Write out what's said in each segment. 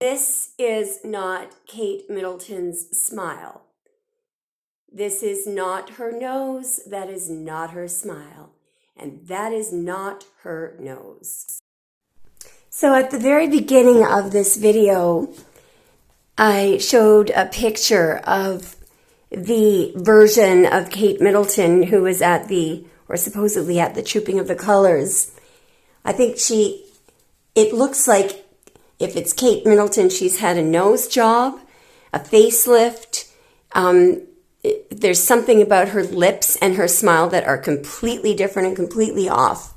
This is not Kate Middleton's smile. This is not her nose. That is not her smile. And that is not her nose. So at the very beginning of this video, I showed a picture of the version of Kate Middleton who was at the, or supposedly at the Trooping of the Colors. I think it looks like if it's Kate Middleton, she's had a nose job, a facelift. There's something about her lips and her smile that are completely different and completely off.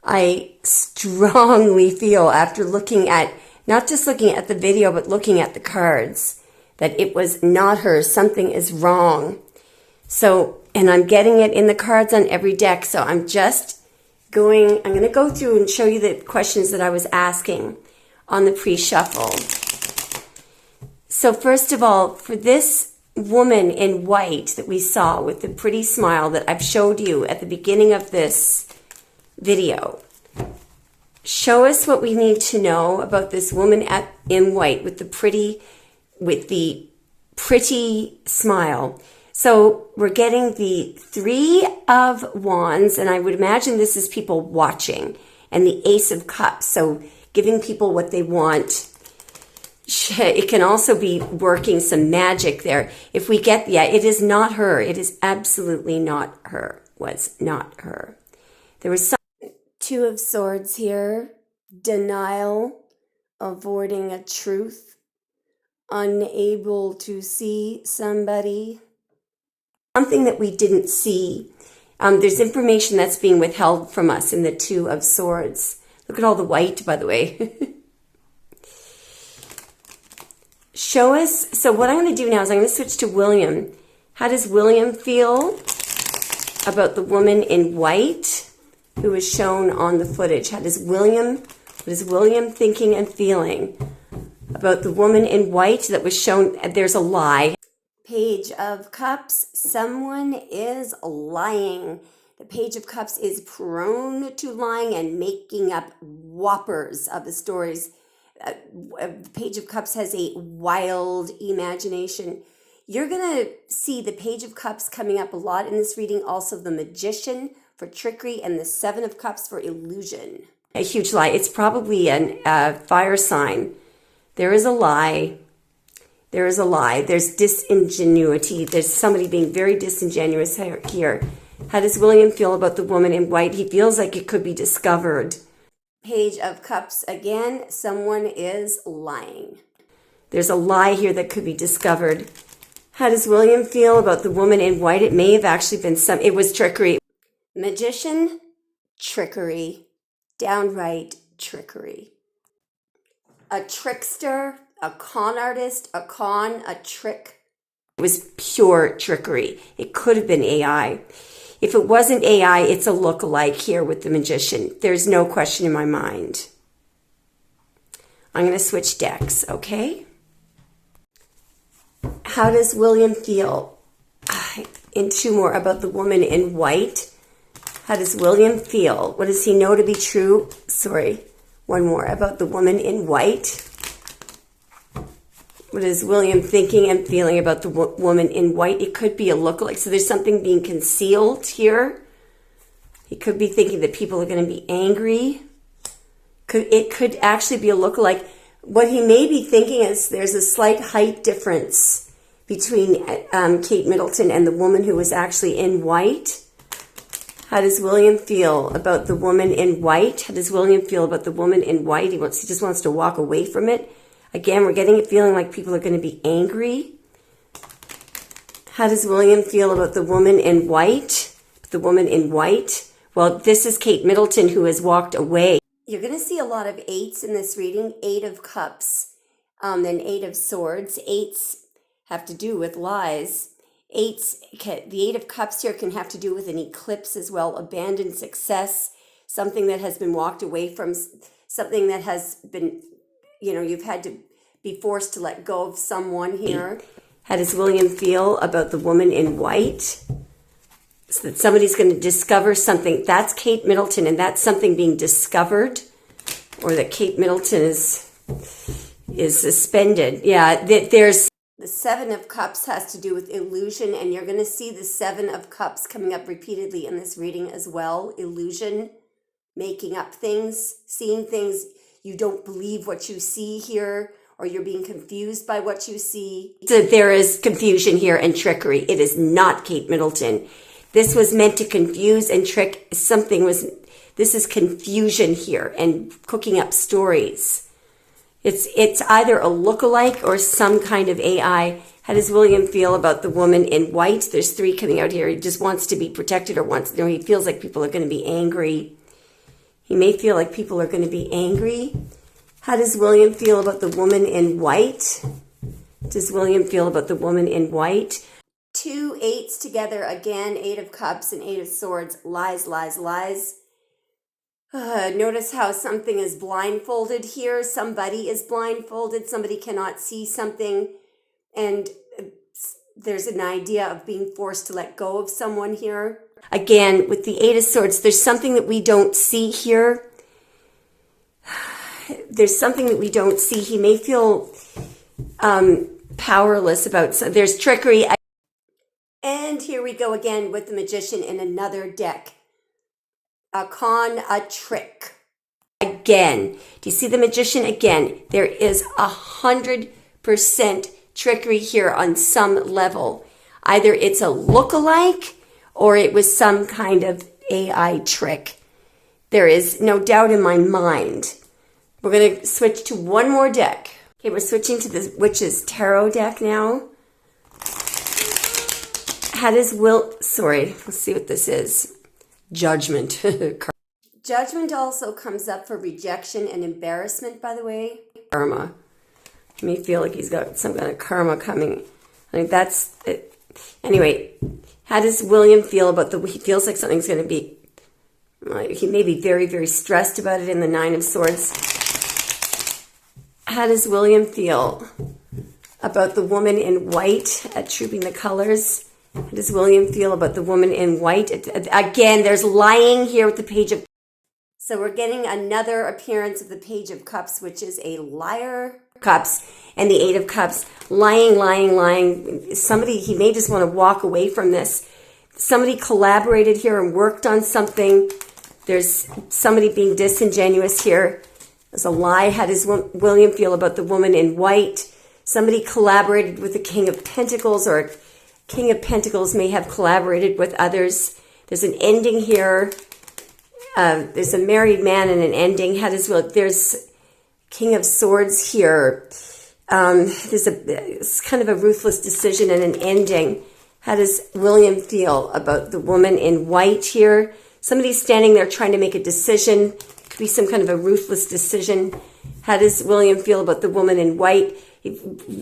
I strongly feel after looking at, not just looking at the video, but looking at the cards, that it was not her. Something is wrong. So, and I'm getting it in the cards on every deck. So I'm going to go through and show you the questions that I was asking on the pre-shuffle. So first of all, for this woman in white that we saw with the pretty smile that I've showed you at the beginning of this video, show us what we need to know about this woman in white with the pretty smile. So we're getting the Three of Wands, and I would imagine this is people watching, and the Ace of Cups, so giving people what they want. It can also be working some magic there. If we get, it is not her. It is absolutely not her. Was not her. There was some Two of Swords here. Denial, avoiding a truth, unable to see somebody. Something that we didn't see. There's information that's being withheld from us in the Two of Swords. Look at all the white, by the way. Show us. So what I'm going to do now is I'm going to switch to William. How does William feel about the woman in white who is shown on the footage? What is William thinking and feeling about the woman in white that was shown? There's a lie. Page of Cups. Someone is lying. The Page of Cups is prone to lying and making up whoppers of the stories. The Page of Cups has a wild imagination. You're going to see the Page of Cups coming up a lot in this reading. Also the Magician for trickery and the Seven of Cups for illusion. A huge lie. It's probably a fire sign. There is a lie. There is a lie. There's disingenuity. There's somebody being very disingenuous here. How does William feel about the woman in white? He feels like it could be discovered. Page of Cups again. Someone is lying. There's a lie here that could be discovered. How does William feel about the woman in white? It may have actually been it was trickery. Magician, trickery. Downright trickery. A trickster, a con artist, a trick. It was pure trickery. It could have been AI. If it wasn't AI, it's a look-alike here with the Magician. There's no question in my mind. I'm going to switch decks, okay? How does William feel? And two more about the woman in white. How does William feel? What does he know to be true? Sorry, one more about the woman in white. What is William thinking and feeling about the woman in white? It could be a lookalike. So there's something being concealed here. He could be thinking that people are going to be angry. It could actually be a lookalike. What he may be thinking is there's a slight height difference between Kate Middleton and the woman who was actually in white. How does William feel about the woman in white? How does William feel about the woman in white? He just wants to walk away from it. Again, we're getting it feeling like people are going to be angry. How does William feel about the woman in white? The woman in white. Well, this is Kate Middleton who has walked away. You're going to see a lot of eights in this reading. Eight of Cups, then Eight of Swords. Eights have to do with lies. The Eight of Cups here can have to do with an eclipse as well. Abandoned success, something that has been walked away from, something that has been, you've had to be forced to let go of someone here. How does William feel about the woman in white? So that somebody's going to discover something. That's Kate Middleton, and that's something being discovered. Or that Kate Middleton is is suspended. Yeah, there's the Seven of Cups has to do with illusion, and you're going to see the Seven of Cups coming up repeatedly in this reading as well. Illusion, making up things, seeing things. You don't believe what you see here, or you're being confused by what you see. So there is confusion here and trickery. It is not Kate Middleton. This was meant to confuse and trick. This is confusion here and cooking up stories. It's either a lookalike or some kind of AI. How does William feel about the woman in white? There's three coming out here. He just wants to be protected he feels like people are going to be angry. He may feel like people are going to be angry. How does William feel about the woman in white? Does William feel about the woman in white? 2 8s together again, 8 of Cups and 8 of Swords. Lies, lies, lies. Notice how something is blindfolded here. Somebody is blindfolded. Somebody cannot see something. And there's an idea of being forced to let go of someone here. Again, with the 8 of Swords, there's something that we don't see here. There's something that we don't see. He may feel powerless about. There's trickery. And here we go again with the Magician in another deck. A con, a trick. Again, do you see the Magician again? There is 100% trickery here on some level. Either it's a lookalike or it was some kind of AI trick. There is no doubt in my mind. We're going to switch to one more deck. Okay, we're switching to the Witch's Tarot deck now. How does let's see what this is. Judgment. Judgment also comes up for rejection and embarrassment, by the way. Karma. He may feel like he's got some kind of karma coming. I think that's it. Anyway, how does William feel about he feels like something's going to be, he may be very, very stressed about it in the 9 of Swords. How does William feel about the woman in white at Trooping the Colors? How does William feel about the woman in white? Again, there's lying here with the Page of. So we're getting another appearance of the Page of Cups, which is a liar. Cups and the 8 of Cups. Lying, lying, lying. He may just want to walk away from this. Somebody collaborated here and worked on something. There's somebody being disingenuous here. There's a lie. How does William feel about the woman in white? Somebody collaborated with the King of Pentacles, or King of Pentacles may have collaborated with others. There's an ending here. There's a married man and an ending. There's King of Swords here. It's kind of a ruthless decision and an ending. How does William feel about the woman in white here? Somebody's standing there trying to make a decision. Could be some kind of a ruthless decision. How does William feel about the woman in white?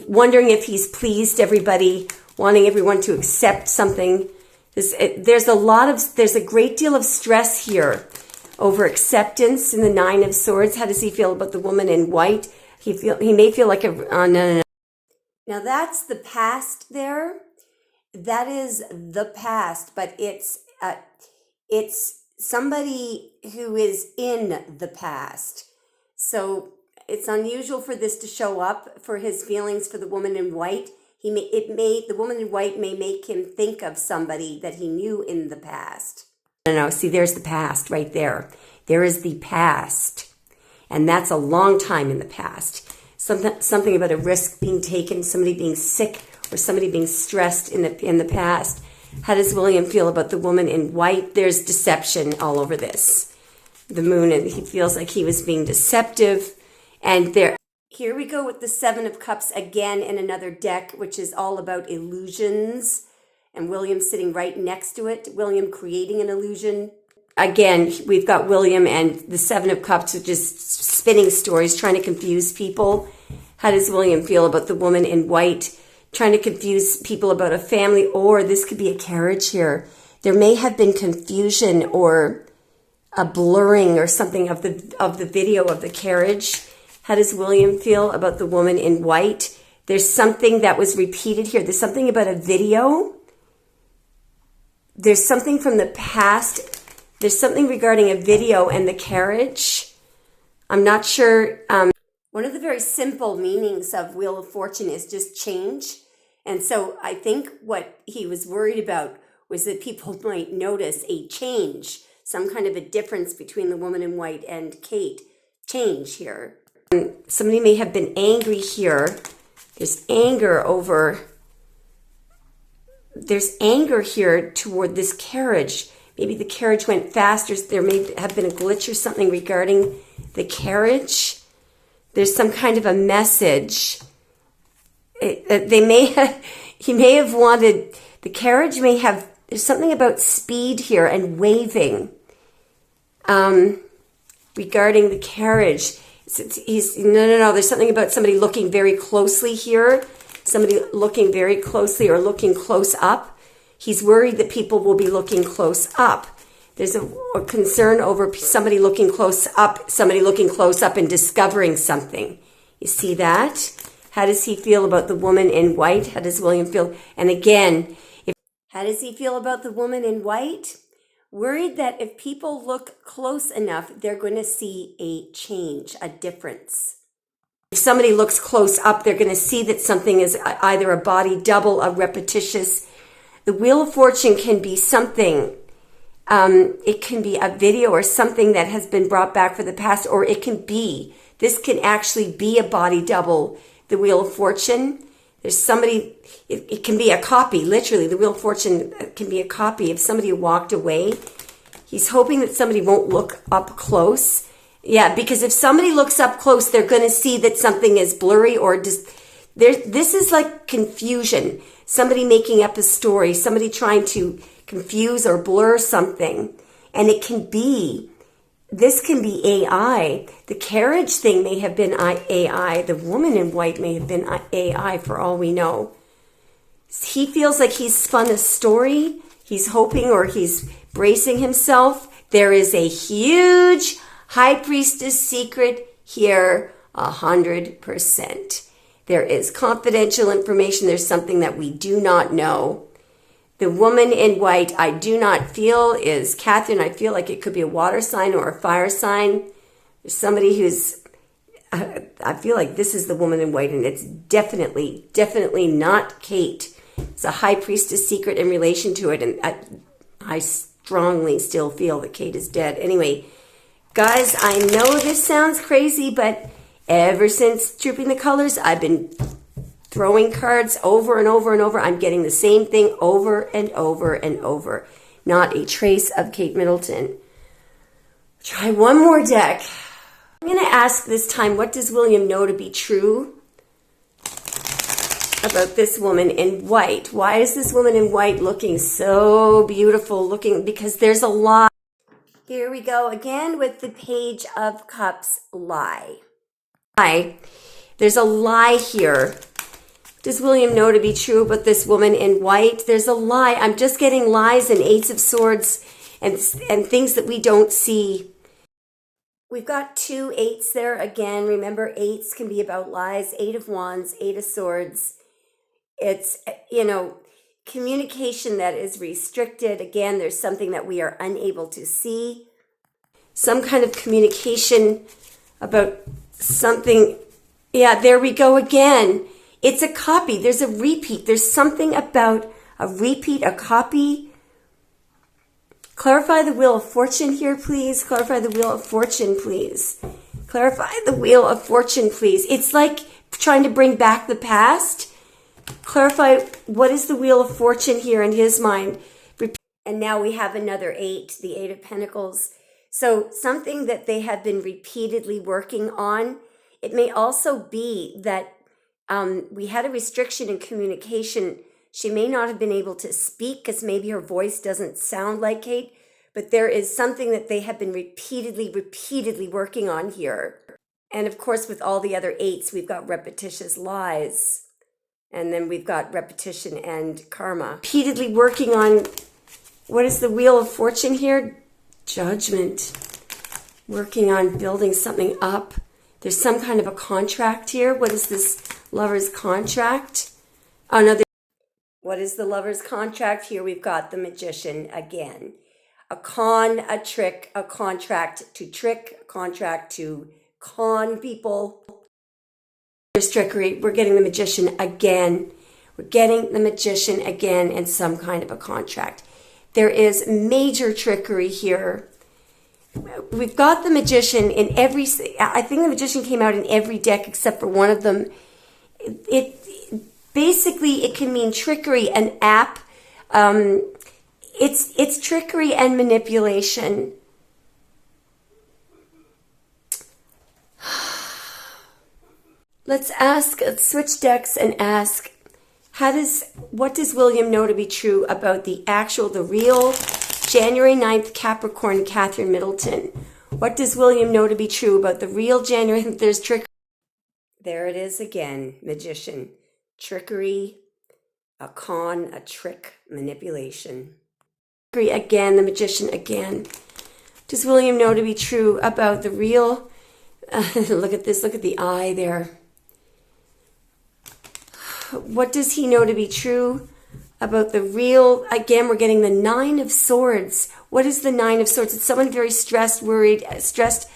Wondering if he's pleased everybody, wanting everyone to accept something. There's a great deal of stress here over acceptance in the 9 of Swords. How does he feel about the woman in white? He may feel like no. Now that's the past there. That is the past, but it's somebody who is in the past. So it's unusual for this to show up, for his feelings for the woman in white. The woman in white may make him think of somebody that he knew in the past. No, see, there's the past right there. There is the past. And that's a long time in the past. Something about a risk being taken, somebody being sick, or somebody being stressed in the past. How does William feel about the woman in white? There's deception all over this. The moon, and he feels like he was being deceptive. And here we go with the 7 of Cups again in another deck, which is all about illusions. And William sitting right next to it. William creating an illusion. Again, we've got William and the 7 of Cups, which is spinning stories, trying to confuse people. How does William feel about the woman in white, trying to confuse people about a family? Or this could be a carriage here. There may have been confusion or a blurring or something of the video of the carriage. How does William feel about the woman in white? There's something that was repeated here. There's something about a video. There's something from the past. There's something regarding a video and the carriage. I'm not sure. One of the very simple meanings of Wheel of Fortune is just change. And so I think what he was worried about was that people might notice a change, some kind of a difference between the woman in white and Kate. Change here. Somebody may have been angry here. There's anger here toward this carriage. Maybe the carriage went faster. There may have been a glitch or something regarding the carriage. There's some kind of a message. He may have wanted, the carriage may have, there's something about speed here and waving regarding the carriage. No, there's something about somebody looking very closely here. Somebody looking very closely or looking close up. He's worried that people will be looking close up. There's a concern over somebody looking close up and discovering something. You see that? How does he feel about the woman in white? How does William feel? And again, how does he feel about the woman in white? Worried that if people look close enough, they're going to see a change, a difference. If somebody looks close up, they're going to see that something is either a body double, a repetitious. The Wheel of Fortune can be something. It can be a video or something that has been brought back for the past, or this can actually be a body double, the Wheel of Fortune. There's somebody, it can be a copy, literally. The Wheel of Fortune can be a copy of somebody who walked away. He's hoping that somebody won't look up close. Yeah, because if somebody looks up close, they're going to see that something is blurry or just, this is like confusion. Somebody making up a story, somebody trying to confuse or blur something. And this can be AI. The carriage thing may have been AI. The woman in white may have been AI for all we know. He feels like he's spun a story. He's hoping or he's bracing himself. There is a huge high priestess secret here, 100%. There is confidential information. There's something that we do not know. The woman in white, I do not feel is Catherine. I feel like it could be a water sign or a fire sign. There's somebody who's, I feel like this is the woman in white, and it's definitely not Kate. It's a high priestess secret in relation to it, and I strongly still feel that Kate is dead. Anyway, guys, I know this sounds crazy, but ever since Trooping the Colors, I've been throwing cards over and over and over. I'm getting the same thing over and over and over. Not a trace of Kate Middleton. Try one more deck. I'm going to ask this time, what does William know to be true about this woman in white? Why is this woman in white looking so beautiful? Because there's a lie. Here we go again with the Page of Cups lie. There's a lie here. Does William know to be true about this woman in white? There's a lie. I'm just getting lies and Eights of Swords and things that we don't see. We've got 2 eights there again. Remember, eights can be about lies. 8 of Wands, 8 of Swords. It's, communication that is restricted. Again, there's something that we are unable to see. Some kind of communication about something. Yeah, there we go again. It's a copy. There's a repeat. There's something about a repeat, a copy. Clarify the Wheel of Fortune here, please. Clarify the Wheel of Fortune, please. Clarify the Wheel of Fortune, please. It's like trying to bring back the past. Clarify what is the Wheel of Fortune here in his mind. And now we have another 8, the 8 of Pentacles. So something that they have been repeatedly working on. It may also be that we had a restriction in communication. She may not have been able to speak because maybe her voice doesn't sound like Kate, but there is something that they have been repeatedly working on here. And of course, with all the other 8s, we've got repetitious lies. And then we've got repetition and karma. Repeatedly working on, what is the Wheel of Fortune here? Judgment. Working on building something up. There's some kind of a contract here. What is this Lover's contract? Oh, no. What is the Lover's contract? Here we've got the Magician again. A con, a trick, a contract to trick, a contract to con people. There's trickery. We're getting the Magician again. We're getting the Magician again in some kind of a contract. There is major trickery here. We've got the Magician in every... I think the Magician came out in every deck except for one of them. Basically, it can mean trickery, an app. It's trickery and manipulation. Let's switch decks and ask, what does William know to be true about the real January 9th Capricorn Catherine Middleton? What does William know to be true about the real January? There's trickery. There it is again, Magician. Trickery, a con, a trick, manipulation. Trickery again, the Magician again. Does William know to be true about the real... look at this, look at the eye there. What does he know to be true about the real... Again, we're getting the Nine of Swords. What is the Nine of Swords? It's someone very stressed, worried, stressed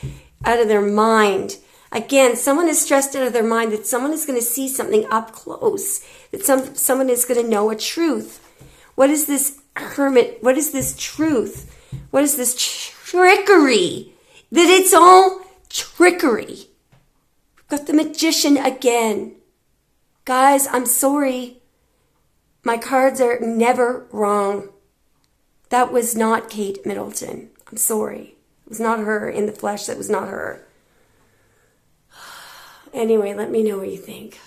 out of their mind. Again, someone is stressed out of their mind that someone is going to see something up close, that someone is going to know a truth. What is this hermit? What is this truth? What is this trickery? That it's all trickery. We've got the Magician again. Guys, I'm sorry. My cards are never wrong. That was not Kate Middleton. I'm sorry. It was not her in the flesh. That was not her. Anyway, let me know what you think.